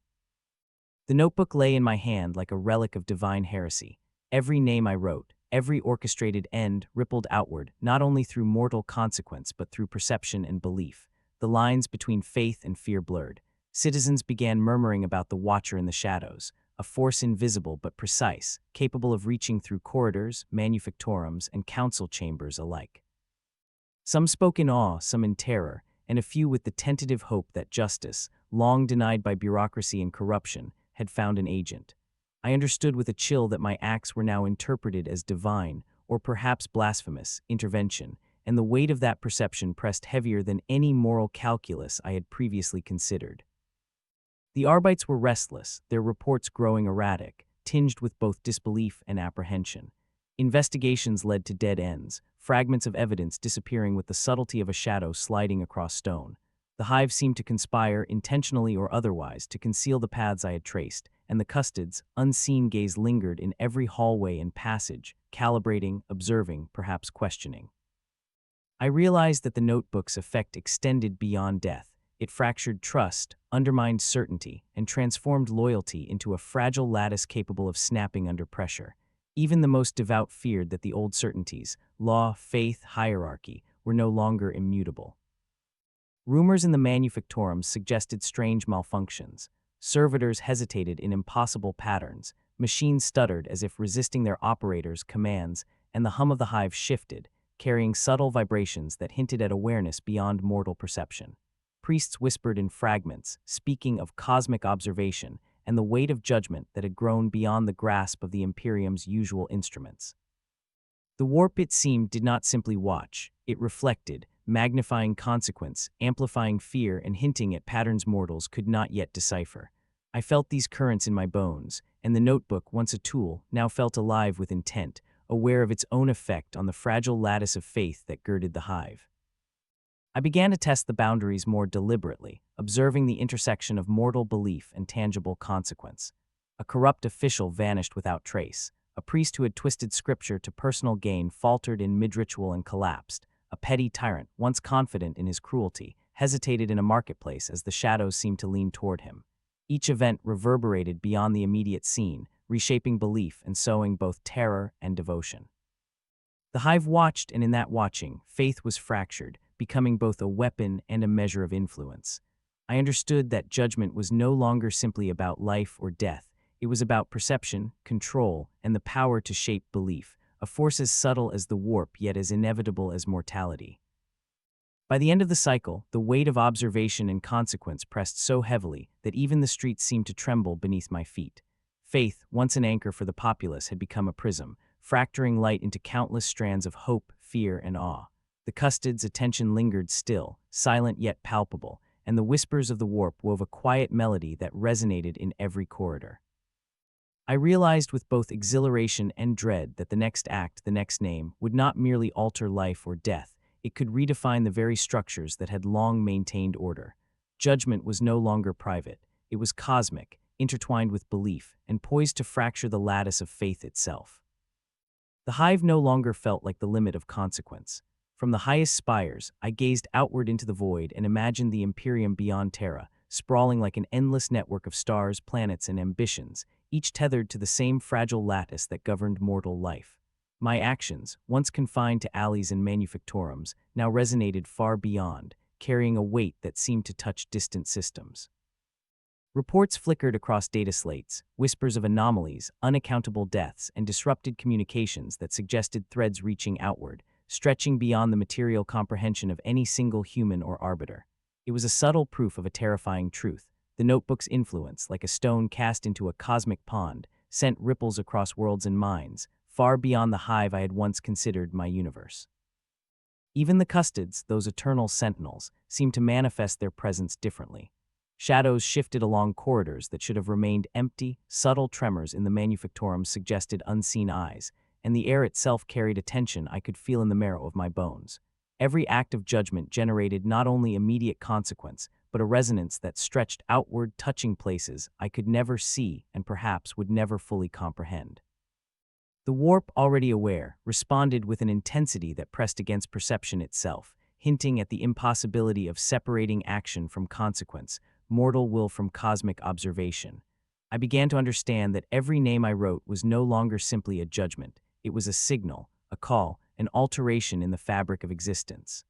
The notebook lay in my hand like a relic of divine heresy. Every name I wrote, every orchestrated end rippled outward, not only through mortal consequence but through perception and belief. The lines between faith and fear blurred. Citizens began murmuring about the Watcher in the shadows, a force invisible but precise, capable of reaching through corridors, manufactorums, and council chambers alike. Some spoke in awe, some in terror, and a few with the tentative hope that justice, long denied by bureaucracy and corruption, had found an agent. I understood with a chill that my acts were now interpreted as divine, or perhaps blasphemous, intervention, and the weight of that perception pressed heavier than any moral calculus I had previously considered. The Arbites were restless, their reports growing erratic, tinged with both disbelief and apprehension. Investigations led to dead ends, fragments of evidence disappearing with the subtlety of a shadow sliding across stone. The hive seemed to conspire, intentionally or otherwise, to conceal the paths I had traced, and the Custodes' unseen gaze lingered in every hallway and passage, calibrating, observing, perhaps questioning. I realized that the notebook's effect extended beyond death. It fractured trust, undermined certainty, and transformed loyalty into a fragile lattice capable of snapping under pressure. Even the most devout feared that the old certainties, law, faith, hierarchy, were no longer immutable. Rumors in the manufactorums suggested strange malfunctions. Servitors hesitated in impossible patterns, machines stuttered as if resisting their operators' commands, and the hum of the hive shifted, carrying subtle vibrations that hinted at awareness beyond mortal perception. Priests whispered in fragments, speaking of cosmic observation and the weight of judgment that had grown beyond the grasp of the Imperium's usual instruments. The warp, it seemed, did not simply watch. It reflected, magnifying consequence, amplifying fear, and hinting at patterns mortals could not yet decipher. I felt these currents in my bones, and the notebook, once a tool, now felt alive with intent, aware of its own effect on the fragile lattice of faith that girded the hive. I began to test the boundaries more deliberately, observing the intersection of mortal belief and tangible consequence. A corrupt official vanished without trace. A priest who had twisted scripture to personal gain faltered in mid-ritual and collapsed. A petty tyrant, once confident in his cruelty, hesitated in a marketplace as the shadows seemed to lean toward him. Each event reverberated beyond the immediate scene, reshaping belief and sowing both terror and devotion. The hive watched, and in that watching, faith was fractured, becoming both a weapon and a measure of influence. I understood that judgment was no longer simply about life or death. It was about perception, control, and the power to shape belief, a force as subtle as the warp yet as inevitable as mortality. By the end of the cycle, the weight of observation and consequence pressed so heavily that even the streets seemed to tremble beneath my feet. Faith, once an anchor for the populace, had become a prism, fracturing light into countless strands of hope, fear, and awe. The Custodes' attention lingered still, silent yet palpable, and the whispers of the warp wove a quiet melody that resonated in every corridor. I realized with both exhilaration and dread that the next act, the next name, would not merely alter life or death. It could redefine the very structures that had long maintained order. Judgment was no longer private. It was cosmic, intertwined with belief, and poised to fracture the lattice of faith itself. The hive no longer felt like the limit of consequence. From the highest spires, I gazed outward into the void and imagined the Imperium beyond Terra, sprawling like an endless network of stars, planets, and ambitions, each tethered to the same fragile lattice that governed mortal life. My actions, once confined to alleys and manufactorums, now resonated far beyond, carrying a weight that seemed to touch distant systems. Reports flickered across data slates, whispers of anomalies, unaccountable deaths, and disrupted communications that suggested threads reaching outward, stretching beyond the material comprehension of any single human or arbiter. It was a subtle proof of a terrifying truth. The notebook's influence, like a stone cast into a cosmic pond, sent ripples across worlds and minds, far beyond the hive I had once considered my universe. Even the Custodes, those eternal sentinels, seemed to manifest their presence differently. Shadows shifted along corridors that should have remained empty, subtle tremors in the manufactorum suggested unseen eyes, and the air itself carried a tension I could feel in the marrow of my bones. Every act of judgment generated not only immediate consequence, but a resonance that stretched outward, touching places I could never see and perhaps would never fully comprehend. The warp, already aware, responded with an intensity that pressed against perception itself, hinting at the impossibility of separating action from consequence, mortal will from cosmic observation. I began to understand that every name I wrote was no longer simply a judgment. It was a signal, a call, an alteration in the fabric of existence.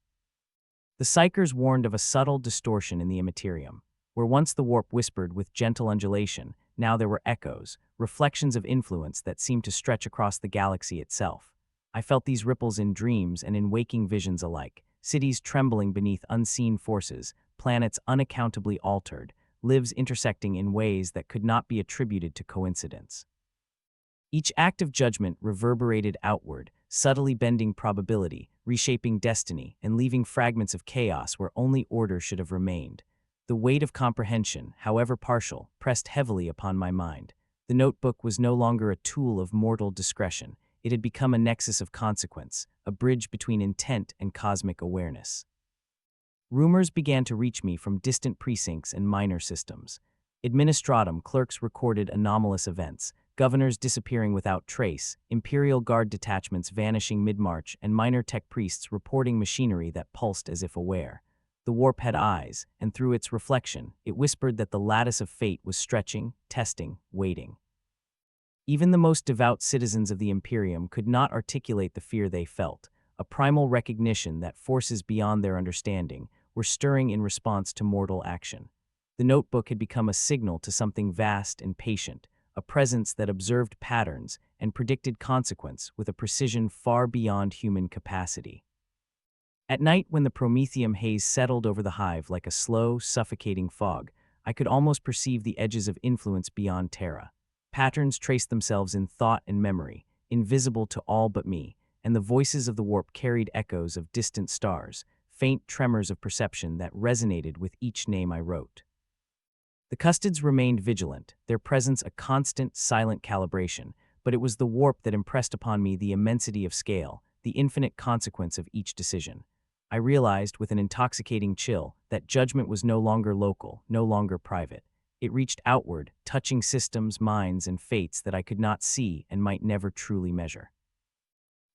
The psychers warned of a subtle distortion in the Imperium. Where once the warp whispered with gentle undulation, now there were echoes, reflections of influence that seemed to stretch across the galaxy itself. I felt these ripples in dreams and in waking visions alike, cities trembling beneath unseen forces, planets unaccountably altered, lives intersecting in ways that could not be attributed to coincidence. Each act of judgment reverberated outward, subtly bending probability, reshaping destiny, and leaving fragments of chaos where only order should have remained. The weight of comprehension, however partial, pressed heavily upon my mind. The notebook was no longer a tool of mortal discretion. It had become a nexus of consequence, a bridge between intent and cosmic awareness. Rumors began to reach me from distant precincts and minor systems. Administratum clerks recorded anomalous events, governors disappearing without trace, Imperial Guard detachments vanishing mid-march, and minor tech priests reporting machinery that pulsed as if aware. The warp had eyes, and through its reflection, it whispered that the lattice of fate was stretching, testing, waiting. Even the most devout citizens of the Imperium could not articulate the fear they felt, a primal recognition that forces beyond their understanding were stirring in response to mortal action. The notebook had become a signal to something vast and patient, a presence that observed patterns and predicted consequence with a precision far beyond human capacity. At night, when the promethium haze settled over the hive like a slow, suffocating fog, I could almost perceive the edges of influence beyond Terra. Patterns traced themselves in thought and memory, invisible to all but me, and the voices of the warp carried echoes of distant stars, faint tremors of perception that resonated with each name I wrote. The Custodes remained vigilant, their presence a constant, silent calibration, but it was the warp that impressed upon me the immensity of scale, the infinite consequence of each decision. I realized, with an intoxicating chill, that judgment was no longer local, no longer private. It reached outward, touching systems, minds, and fates that I could not see and might never truly measure.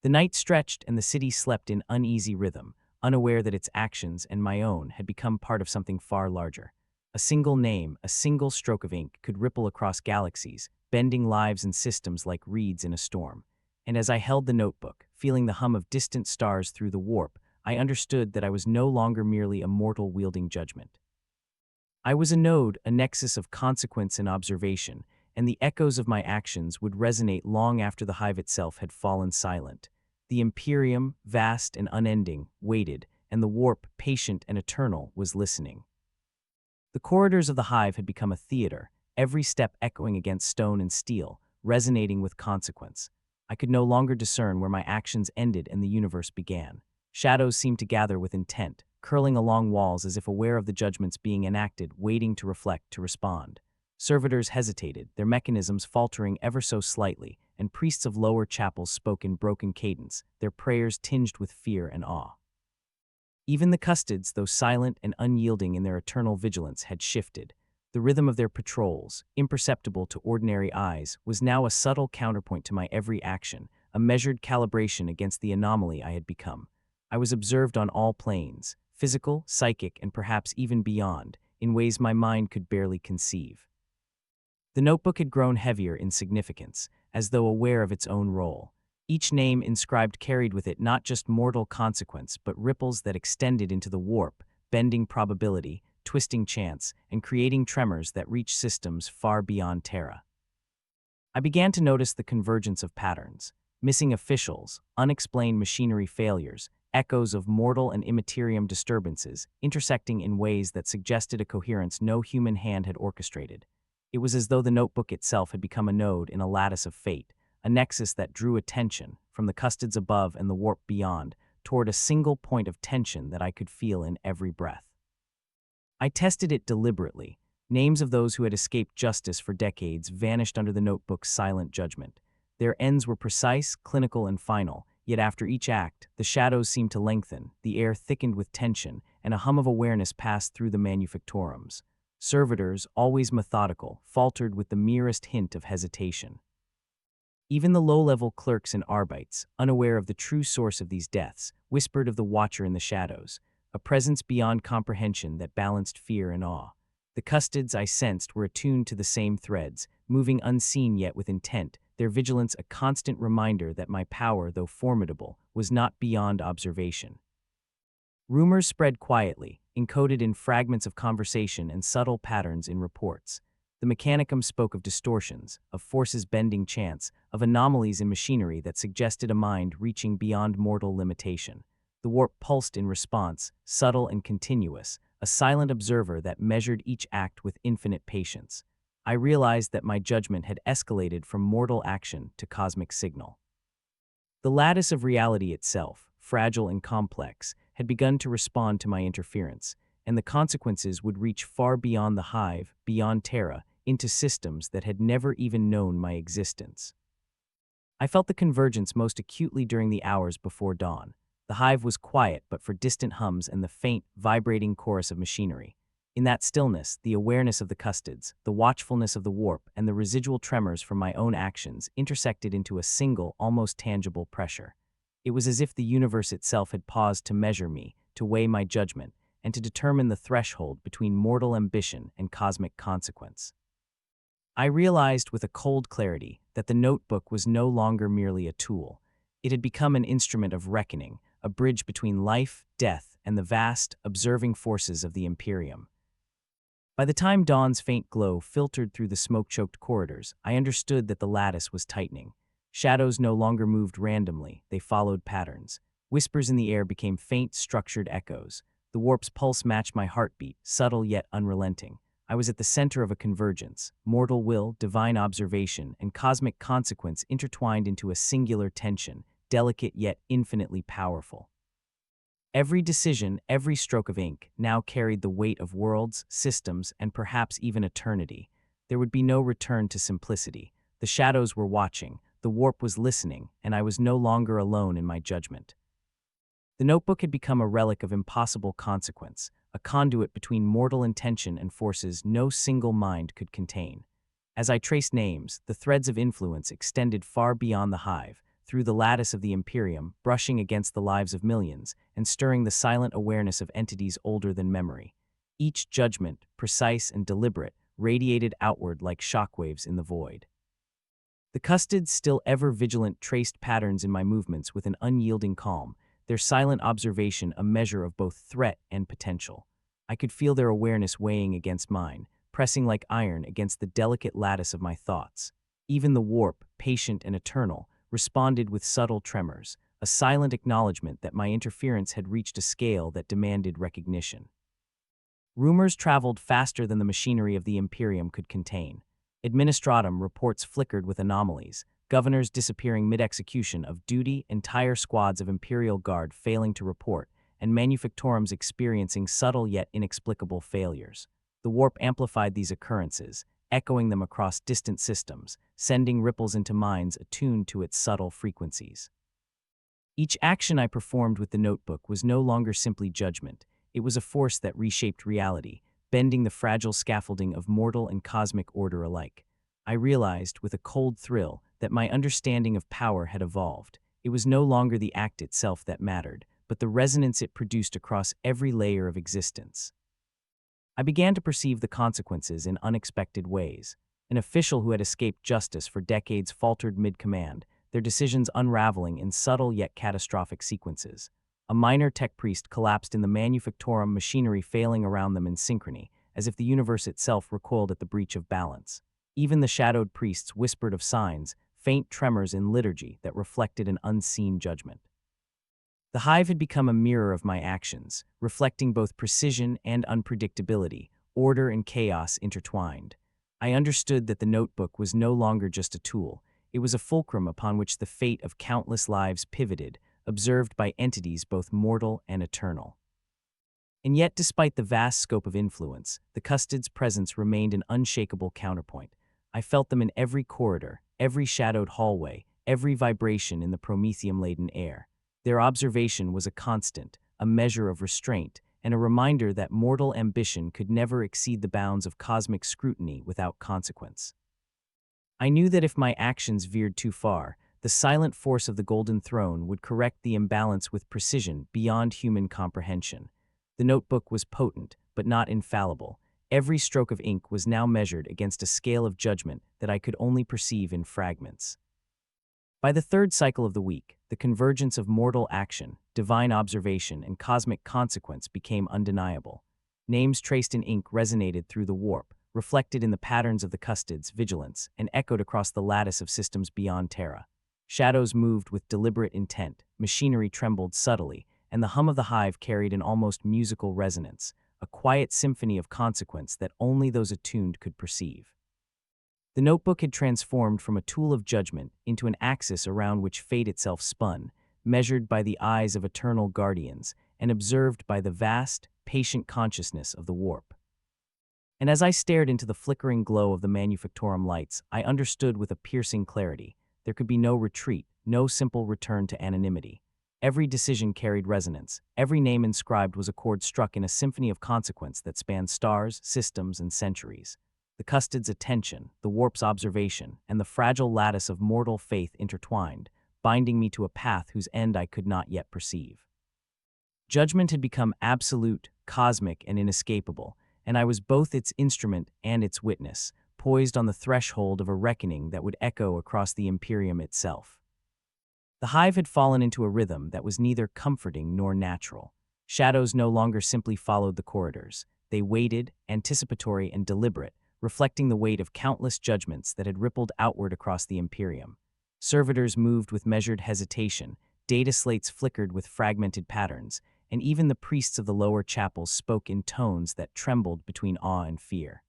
The night stretched and the city slept in uneasy rhythm, unaware that its actions and my own had become part of something far larger. A single name, a single stroke of ink could ripple across galaxies, bending lives and systems like reeds in a storm. And as I held the notebook, feeling the hum of distant stars through the warp, I understood that I was no longer merely a mortal wielding judgment. I was a node, a nexus of consequence and observation, and the echoes of my actions would resonate long after the hive itself had fallen silent. The Imperium, vast and unending, waited, and the warp, patient and eternal, was listening. The corridors of the hive had become a theater, every step echoing against stone and steel, resonating with consequence. I could no longer discern where my actions ended and the universe began. Shadows seemed to gather with intent, curling along walls as if aware of the judgments being enacted, waiting to reflect, to respond. Servitors hesitated, their mechanisms faltering ever so slightly, and priests of lower chapels spoke in broken cadence, their prayers tinged with fear and awe. Even the Custodes, though silent and unyielding in their eternal vigilance, had shifted. The rhythm of their patrols, imperceptible to ordinary eyes, was now a subtle counterpoint to my every action, a measured calibration against the anomaly I had become. I was observed on all planes, physical, psychic, and perhaps even beyond, in ways my mind could barely conceive. The notebook had grown heavier in significance, as though aware of its own role. Each name inscribed carried with it not just mortal consequence, but ripples that extended into the warp, bending probability, twisting chance, and creating tremors that reach systems far beyond Terra. I began to notice the convergence of patterns: missing officials, unexplained machinery failures, echoes of mortal and Imperium disturbances, intersecting in ways that suggested a coherence no human hand had orchestrated. It was as though the notebook itself had become a node in a lattice of fate, a nexus that drew attention from the custodes above and the warp beyond toward a single point of tension that I could feel in every breath. I tested it deliberately. Names of those who had escaped justice for decades vanished under the notebook's silent judgment. Their ends were precise, clinical, and final, yet after each act, the shadows seemed to lengthen, the air thickened with tension, and a hum of awareness passed through the manufactorums. Servitors, always methodical, faltered with the merest hint of hesitation. Even the low-level clerks and arbites, unaware of the true source of these deaths, whispered of the watcher in the shadows, a presence beyond comprehension that balanced fear and awe. The custodes, I sensed, were attuned to the same threads, moving unseen yet with intent, their vigilance a constant reminder that my power, though formidable, was not beyond observation. Rumors spread quietly, encoded in fragments of conversation and subtle patterns in reports. The Mechanicum spoke of distortions, of forces bending chance, of anomalies in machinery that suggested a mind reaching beyond mortal limitation. The warp pulsed in response, subtle and continuous, a silent observer that measured each act with infinite patience. I realized that my judgment had escalated from mortal action to cosmic signal. The lattice of reality itself, fragile and complex, had begun to respond to my interference, and the consequences would reach far beyond the hive, beyond Terra, into systems that had never even known my existence. I felt the convergence most acutely during the hours before dawn. The hive was quiet but for distant hums and the faint, vibrating chorus of machinery. In that stillness, the awareness of the custodes, the watchfulness of the warp, and the residual tremors from my own actions intersected into a single, almost tangible pressure. It was as if the universe itself had paused to measure me, to weigh my judgment, and to determine the threshold between mortal ambition and cosmic consequence. I realized with a cold clarity that the notebook was no longer merely a tool. It had become an instrument of reckoning, a bridge between life, death, and the vast, observing forces of the Imperium. By the time dawn's faint glow filtered through the smoke-choked corridors, I understood that the lattice was tightening. Shadows no longer moved randomly, they followed patterns. Whispers in the air became faint, structured echoes. The warp's pulse matched my heartbeat, subtle yet unrelenting. I was at the center of a convergence, mortal will, divine observation, and cosmic consequence intertwined into a singular tension, delicate yet infinitely powerful. Every decision, every stroke of ink, now carried the weight of worlds, systems, and perhaps even eternity. There would be no return to simplicity. The shadows were watching, the warp was listening, and I was no longer alone in my judgment. The notebook had become a relic of impossible consequence, a conduit between mortal intention and forces no single mind could contain. As I traced names, the threads of influence extended far beyond the hive, through the lattice of the Imperium, brushing against the lives of millions, and stirring the silent awareness of entities older than memory. Each judgment, precise and deliberate, radiated outward like shockwaves in the void. The custodes, still ever vigilant, traced patterns in my movements with an unyielding calm, their silent observation a measure of both threat and potential. I could feel their awareness weighing against mine, pressing like iron against the delicate lattice of my thoughts. Even the warp, patient and eternal, responded with subtle tremors, a silent acknowledgement that my interference had reached a scale that demanded recognition. Rumors traveled faster than the machinery of the Imperium could contain. Administratum reports flickered with anomalies, governors disappearing mid-execution of duty, entire squads of Imperial Guard failing to report, and manufactorums experiencing subtle yet inexplicable failures. The warp amplified these occurrences, echoing them across distant systems, sending ripples into minds attuned to its subtle frequencies. Each action I performed with the notebook was no longer simply judgment. It was a force that reshaped reality, bending the fragile scaffolding of mortal and cosmic order alike. I realized, with a cold thrill, that my understanding of power had evolved. It was no longer the act itself that mattered, but the resonance it produced across every layer of existence. I began to perceive the consequences in unexpected ways. An official who had escaped justice for decades faltered mid-command, their their decisions unraveling in subtle yet catastrophic sequences. A minor tech priest collapsed in the manufactorum, machinery failing around them in synchrony, as if the universe itself recoiled at the breach of balance. Even the shadowed priests whispered of signs, faint tremors in liturgy that reflected an unseen judgment. The hive had become a mirror of my actions, reflecting both precision and unpredictability, order and chaos intertwined. I understood that the notebook was no longer just a tool. It was a fulcrum upon which the fate of countless lives pivoted, observed by entities both mortal and eternal. And yet, despite the vast scope of influence, the Custodes' presence remained an unshakable counterpoint. I felt them in every corridor, every shadowed hallway, every vibration in the promethium-laden air. Their observation was a constant, a measure of restraint, and a reminder that mortal ambition could never exceed the bounds of cosmic scrutiny without consequence. I knew that if my actions veered too far, the silent force of the Golden Throne would correct the imbalance with precision beyond human comprehension. The notebook was potent, but not infallible. Every stroke of ink was now measured against a scale of judgment that I could only perceive in fragments. By the third cycle of the week, the convergence of mortal action, divine observation, and cosmic consequence became undeniable. Names traced in ink resonated through the warp, reflected in the patterns of the Custodes' vigilance, and echoed across the lattice of systems beyond Terra. Shadows moved with deliberate intent, machinery trembled subtly, and the hum of the hive carried an almost musical resonance, a quiet symphony of consequence that only those attuned could perceive. The notebook had transformed from a tool of judgment into an axis around which fate itself spun, measured by the eyes of eternal guardians and observed by the vast, patient consciousness of the warp. And as I stared into the flickering glow of the manufactorum lights, I understood with a piercing clarity. There could be no retreat, no simple return to anonymity. Every decision carried resonance. Every name inscribed was a chord struck in a symphony of consequence that spanned stars, systems, and centuries. The Custodes' attention, the warp's observation, and the fragile lattice of mortal faith intertwined, binding me to a path whose end I could not yet perceive. Judgment had become absolute, cosmic, and inescapable, and I was both its instrument and its witness, poised on the threshold of a reckoning that would echo across the Imperium itself. The hive had fallen into a rhythm that was neither comforting nor natural. Shadows no longer simply followed the corridors. They waited, anticipatory and deliberate, reflecting the weight of countless judgments that had rippled outward across the Imperium. Servitors moved with measured hesitation, data slates flickered with fragmented patterns, and even the priests of the lower chapels spoke in tones that trembled between awe and fear.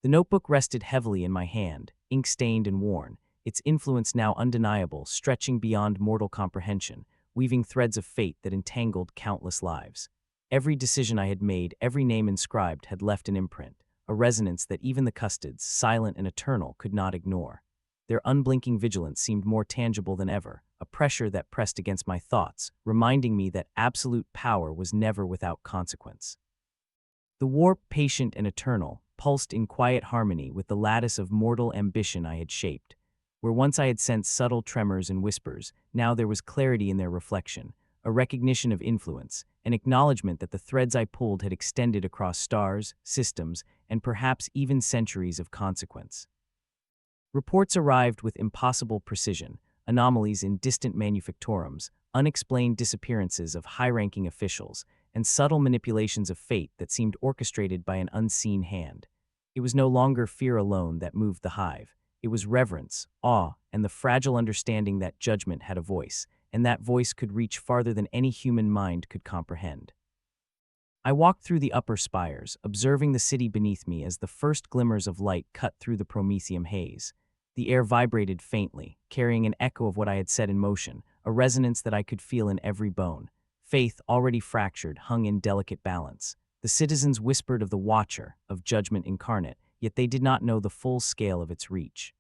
The notebook rested heavily in my hand, ink-stained and worn, its influence now undeniable, stretching beyond mortal comprehension, weaving threads of fate that entangled countless lives. Every decision I had made, every name inscribed, had left an imprint, a resonance that even the Custodes, silent and eternal, could not ignore. Their unblinking vigilance seemed more tangible than ever, a pressure that pressed against my thoughts, reminding me that absolute power was never without consequence. The warp, patient and eternal, pulsed in quiet harmony with the lattice of mortal ambition I had shaped. Where once I had sensed subtle tremors and whispers, now there was clarity in their reflection, a recognition of influence, an acknowledgement that the threads I pulled had extended across stars, systems, and perhaps even centuries of consequence. Reports arrived with impossible precision, anomalies in distant manufactorums, unexplained disappearances of high-ranking officials, and subtle manipulations of fate that seemed orchestrated by an unseen hand. It was no longer fear alone that moved the hive. It was reverence, awe, and the fragile understanding that judgment had a voice, and that voice could reach farther than any human mind could comprehend. I walked through the upper spires, observing the city beneath me as the first glimmers of light cut through the promethium haze. The air vibrated faintly, carrying an echo of what I had set in motion, a resonance that I could feel in every bone. Faith, already fractured, hung in delicate balance. The citizens whispered of the Watcher, of judgment incarnate, yet they did not know the full scale of its reach.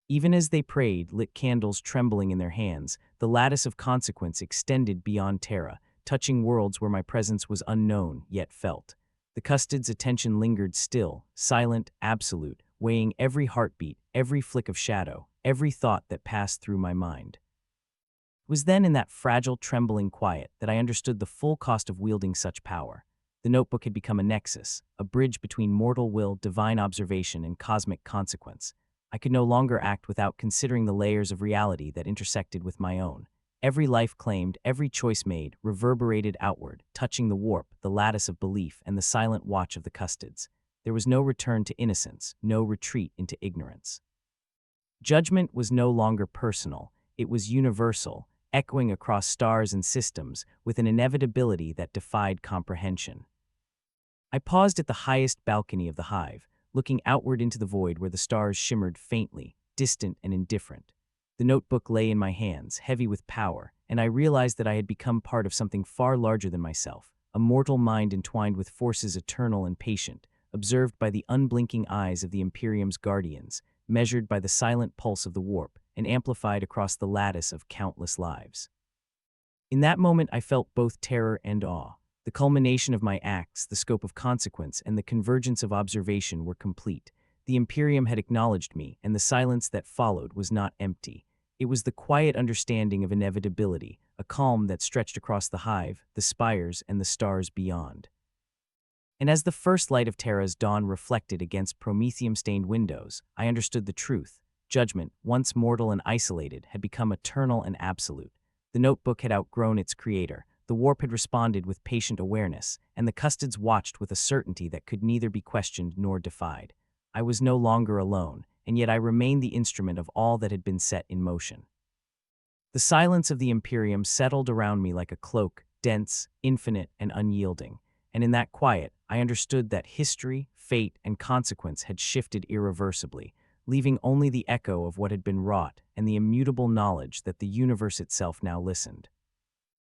Even as they prayed, lit candles trembling in their hands, the lattice of consequence extended beyond Terra, touching worlds where my presence was unknown, yet felt. The Custodes' attention lingered still, silent, absolute, weighing every heartbeat, every flick of shadow, every thought that passed through my mind. It was then in that fragile, trembling quiet that I understood the full cost of wielding such power. The notebook had become a nexus, a bridge between mortal will, divine observation, and cosmic consequence. I could no longer act without considering the layers of reality that intersected with my own. Every life claimed, every choice made, reverberated outward, touching the warp, the lattice of belief, and the silent watch of the Custodes. There was no return to innocence, no retreat into ignorance. Judgment was no longer personal, it was universal, echoing across stars and systems with an inevitability that defied comprehension. I paused at the highest balcony of the hive, looking outward into the void where the stars shimmered faintly, distant and indifferent. The notebook lay in my hands, heavy with power, and I realized that I had become part of something far larger than myself, a mortal mind entwined with forces eternal and patient, observed by the unblinking eyes of the Imperium's guardians, measured by the silent pulse of the warp, and amplified across the lattice of countless lives. In that moment I felt both terror and awe. The culmination of my acts, the scope of consequence, and the convergence of observation were complete. The Imperium had acknowledged me, and the silence that followed was not empty. It was the quiet understanding of inevitability, a calm that stretched across the hive, the spires, and the stars beyond. And as the first light of Terra's dawn reflected against promethium-stained windows, I understood the truth. Judgment, once mortal and isolated, had become eternal and absolute. The notebook had outgrown its creator. The warp had responded with patient awareness, and the Custodes watched with a certainty that could neither be questioned nor defied. I was no longer alone, and yet I remained the instrument of all that had been set in motion. The silence of the Imperium settled around me like a cloak, dense, infinite, and unyielding, and in that quiet, I understood that history, fate, and consequence had shifted irreversibly, leaving only the echo of what had been wrought and the immutable knowledge that the universe itself now listened.